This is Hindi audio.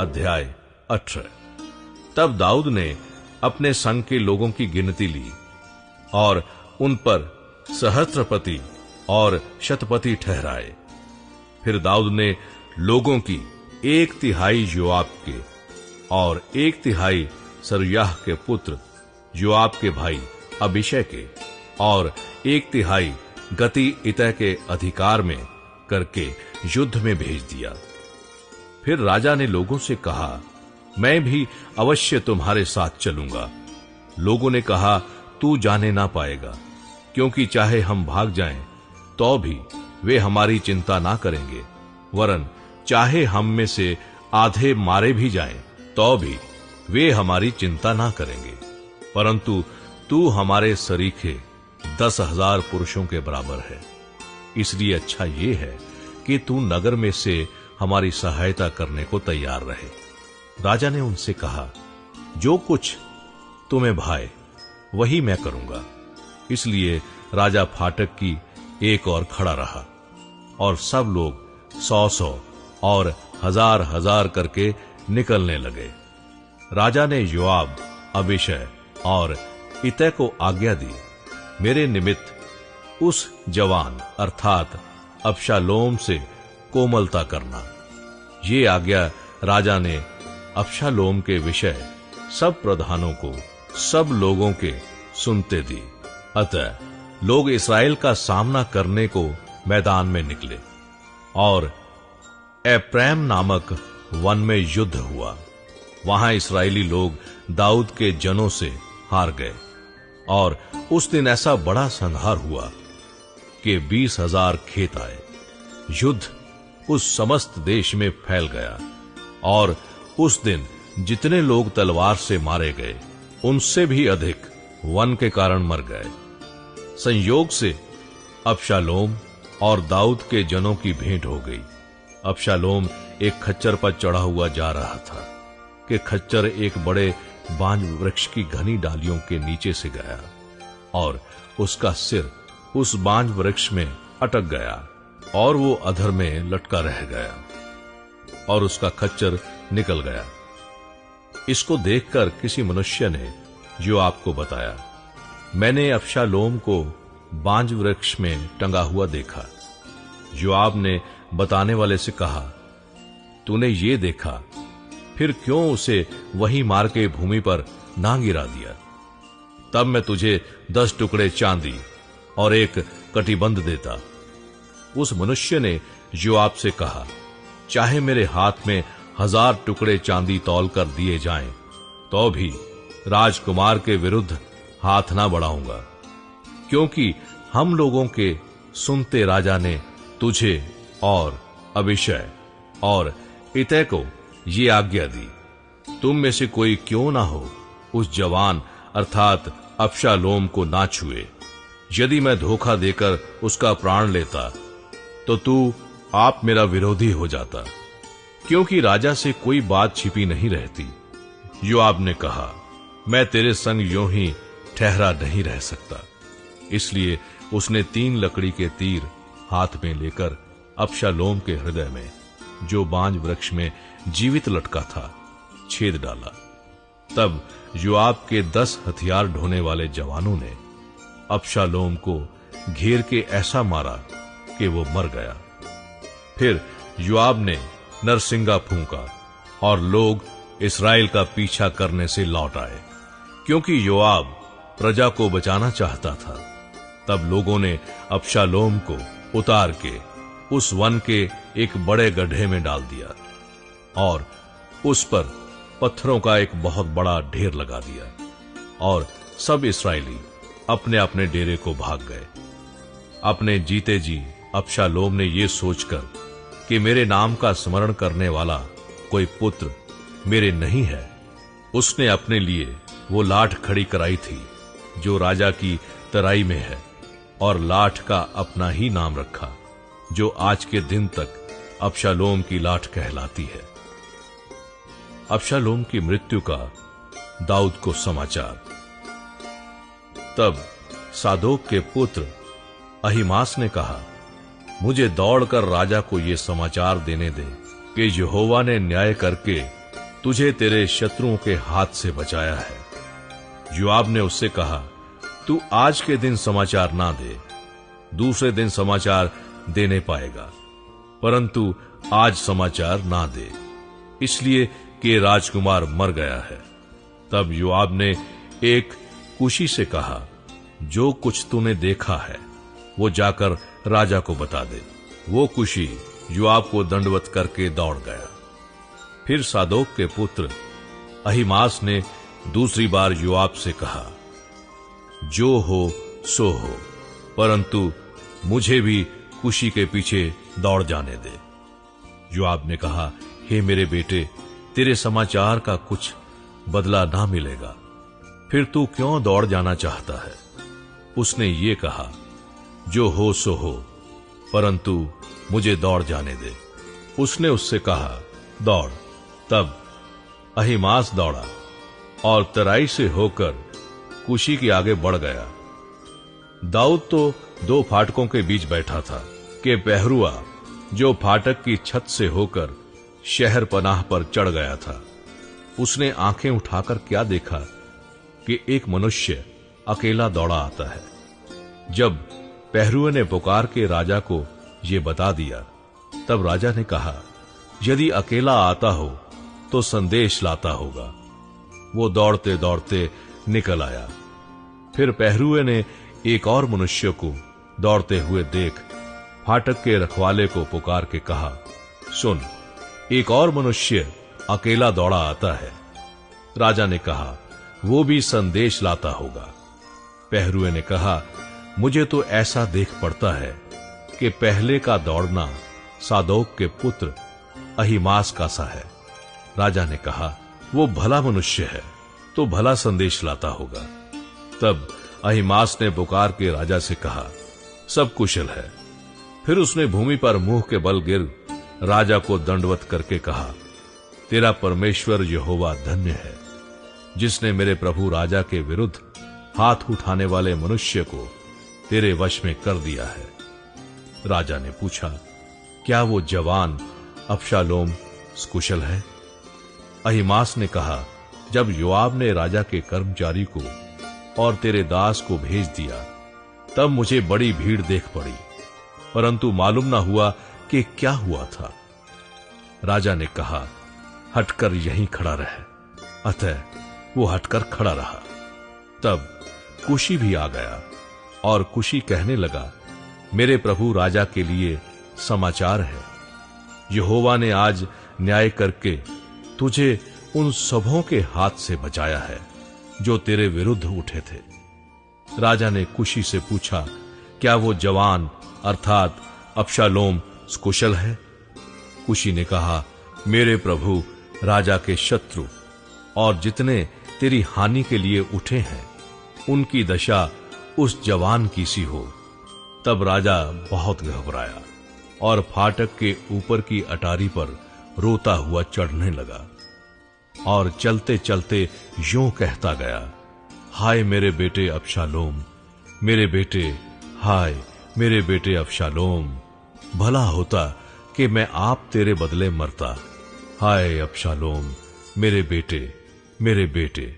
अध्याय 18। तब दाऊद ने अपने संग के लोगों की गिनती ली और उन पर सहस्त्रपति और शतपति ठहराए। फिर दाऊद ने लोगों की 1/3 योआब के और 1/3 सरूयाह के पुत्र योआब के भाई अबीशै के और 1/3 गती इतै के अधिकार में करके युद्ध में भेज दिया। फिर राजा ने लोगों से कहा, मैं भी अवश्य तुम्हारे साथ चलूंगा। लोगों ने कहा, तू जाने ना पाएगा, क्योंकि चाहे हम भाग जाएं तो भी वे हमारी चिंता ना करेंगे, वरन चाहे हम में से आधे मारे भी जाएं तो भी वे हमारी चिंता ना करेंगे, परंतु तू हमारे सरीखे 10,000 पुरुषों के बराबर है। इसलिए अच्छा ये है कि तू नगर में से हमारी सहायता करने को तैयार रहे। राजा ने उनसे कहा, जो कुछ तुम्हें भाए वही मैं करूंगा। इसलिए राजा फाटक की एक ओर खड़ा रहा और सब लोग 100-100 और 1000-1000 करके निकलने लगे। राजा ने योआब, अबीशै और इतै को आज्ञा दी, मेरे निमित्त उस जवान अर्थात अबशालोम से कोमलता करना। ये आज्ञा राजा ने अबशालोम के विषय सब प्रधानों को सब लोगों के सुनते दी। अतः लोग इस्राएल का सामना करने को मैदान में निकले और एप्रैम नामक वन में युद्ध हुआ। वहां इस्राएली लोग दाऊद के जनों से हार गए और उस दिन ऐसा बड़ा संहार हुआ कि 20,000 खेत आए। युद्ध उस समस्त देश में फैल गया और उस दिन जितने लोग तलवार से मारे गए उनसे भी अधिक वन के कारण मर गए। संयोग से अबशालोम और दाऊद के जनों की भेंट हो गई। अबशालोम एक खच्चर पर चढ़ा हुआ जा रहा था कि खच्चर एक बड़े बांज वृक्ष की घनी डालियों के नीचे से गया और उसका सिर उस बांज वृक्ष में अटक गया और वो अधर में लटका रह गया और उसका खच्चर निकल गया। इसको देखकर किसी मनुष्य ने योआब को बताया, मैंने अबशालोम को बांज वृक्ष में टंगा हुआ देखा। योआब ने बताने वाले से कहा, तूने ये देखा, फिर क्यों उसे वहीं मार के भूमि पर ना गिरा दिया? तब मैं तुझे 10 टुकड़े चांदी और एक कटिबंध देता। उस मनुष्य ने योआब से कहा, चाहे मेरे हाथ में 1000 टुकड़े चांदी तौल कर दिए जाएं, तो भी राजकुमार के विरुद्ध हाथ ना बढ़ाऊंगा, क्योंकि हम लोगों के सुनते राजा ने तुझे और अबीशै और इतै को ये आज्ञा दी, तुम में से कोई क्यों ना हो उस जवान अर्थात अबशालोम को ना छुए। यदि मैं धोखा देकर उसका प्राण लेता तो तू आप मेरा विरोधी हो जाता, क्योंकि राजा से कोई बात छिपी नहीं रहती। योआब ने कहा, मैं तेरे संग यूं ही ठहरा नहीं रह सकता। इसलिए उसने 3 लकड़ी के तीर हाथ में लेकर अबशालोम के हृदय में, जो बांज वृक्ष में जीवित लटका था, छेद डाला। तब योआब के 10 हथियार ढोने वाले जवानों ने अबशालोम को घेर के ऐसा मारा कि वो मर गया। फिर योआब ने नरसिंगा फूंका और लोग इस्राएल का पीछा करने से लौट आए, क्योंकि योआब प्रजा को बचाना चाहता था। तब लोगों ने अबशालोम को उतार के उस वन के एक बड़े गड्ढे में डाल दिया और उस पर पत्थरों का एक बहुत बड़ा ढेर लगा दिया और सब इस्राएली अपने अपने डेरे को भाग गए। अपने जीते जी अबशालोम ने ये सोचकर कि मेरे नाम का स्मरण करने वाला कोई पुत्र मेरे नहीं है, उसने अपने लिए वो लाठ खड़ी कराई थी जो राजा की तराई में है और लाठ का अपना ही नाम रखा, जो आज के दिन तक अबशालोम की लाठ कहलाती है। अबशालोम की मृत्यु का दाऊद को समाचार। तब सादोक के पुत्र अहीमास ने कहा, मुझे दौड़कर राजा को ये समाचार देने दे कि यहोवा ने न्याय करके तुझे तेरे शत्रुओं के हाथ से बचाया है। योआब ने उससे कहा, तू आज के दिन समाचार ना दे, दूसरे दिन समाचार देने पाएगा, परंतु आज समाचार ना दे, इसलिए कि राजकुमार मर गया है। तब योआब ने एक कुशी से कहा, जो कुछ तूने देखा है वो जाकर राजा को बता दे। वो कुशी योआब को दंडवत करके दौड़ गया। फिर सादोक के पुत्र अहीमास ने दूसरी बार योआब से कहा, जो हो सो हो, परंतु मुझे भी कुशी के पीछे दौड़ जाने दे। योआब ने कहा, हे मेरे बेटे, तेरे समाचार का कुछ बदला ना मिलेगा, फिर तू क्यों दौड़ जाना चाहता है? उसने ये कहा, जो हो सो हो, परंतु मुझे दौड़ जाने दे। उसने उससे कहा, दौड़। तब अहीमास दौड़ा और तराई से होकर कुशी के आगे बढ़ गया। दाऊद तो दो फाटकों के बीच बैठा था कि पहरुआ जो फाटक की छत से होकर शहर पनाह पर चढ़ गया था, उसने आंखें उठाकर क्या देखा कि एक मनुष्य अकेला दौड़ा आता है। जब पहरुए ने पुकार के राजा को ये बता दिया, तब राजा ने कहा, यदि अकेला आता हो तो संदेश लाता होगा। वो दौड़ते दौड़ते निकल आया। फिर पहरुए ने एक और मनुष्य को दौड़ते हुए देख फाटक के रखवाले को पुकार के कहा, सुन, एक और मनुष्य अकेला दौड़ा आता है। राजा ने कहा, वो भी संदेश लाता होगा। पहरुए ने कहा, मुझे तो ऐसा देख पड़ता है कि पहले का दौड़ना सादोक के पुत्र अहीमास का सा है। राजा ने कहा, वो भला मनुष्य है तो भला संदेश लाता होगा। तब अहीमास ने पुकार के राजा से कहा, सब कुशल है। फिर उसने भूमि पर मुंह के बल गिर राजा को दंडवत करके कहा, तेरा परमेश्वर यहोवा धन्य है, जिसने मेरे प्रभु राजा के विरुद्ध हाथ उठाने वाले मनुष्य को तेरे वश में कर दिया है। राजा ने पूछा, क्या वो जवान अबशालोम कुशल है? अहीमास ने कहा, जब योआब ने राजा के कर्मचारी को और तेरे दास को भेज दिया, तब मुझे बड़ी भीड़ देख पड़ी, परंतु मालूम न हुआ कि क्या हुआ था। राजा ने कहा, हटकर यहीं खड़ा रहे। अतः वो हटकर खड़ा रहा। तब कुशी भी आ गया और कुशी कहने लगा, मेरे प्रभु राजा के लिए समाचार है। यहोवा ने आज न्याय करके तुझे उन सबों के हाथ से बचाया है जो तेरे विरुद्ध उठे थे। राजा ने कुशी से पूछा, क्या वो जवान अर्थात अबशालोम कुशल है? कुशी ने कहा, मेरे प्रभु राजा के शत्रु और जितने तेरी हानि के लिए उठे हैं, उनकी दशा उस जवान की सी हो। तब राजा बहुत घबराया और फाटक के ऊपर की अटारी पर रोता हुआ चढ़ने लगा और चलते चलते यूं कहता गया, हाय मेरे बेटे अबशालोम, मेरे बेटे, हाय मेरे बेटे अबशालोम, भला होता कि मैं आप तेरे बदले मरता। हाय अबशालोम, मेरे बेटे, मेरे बेटे।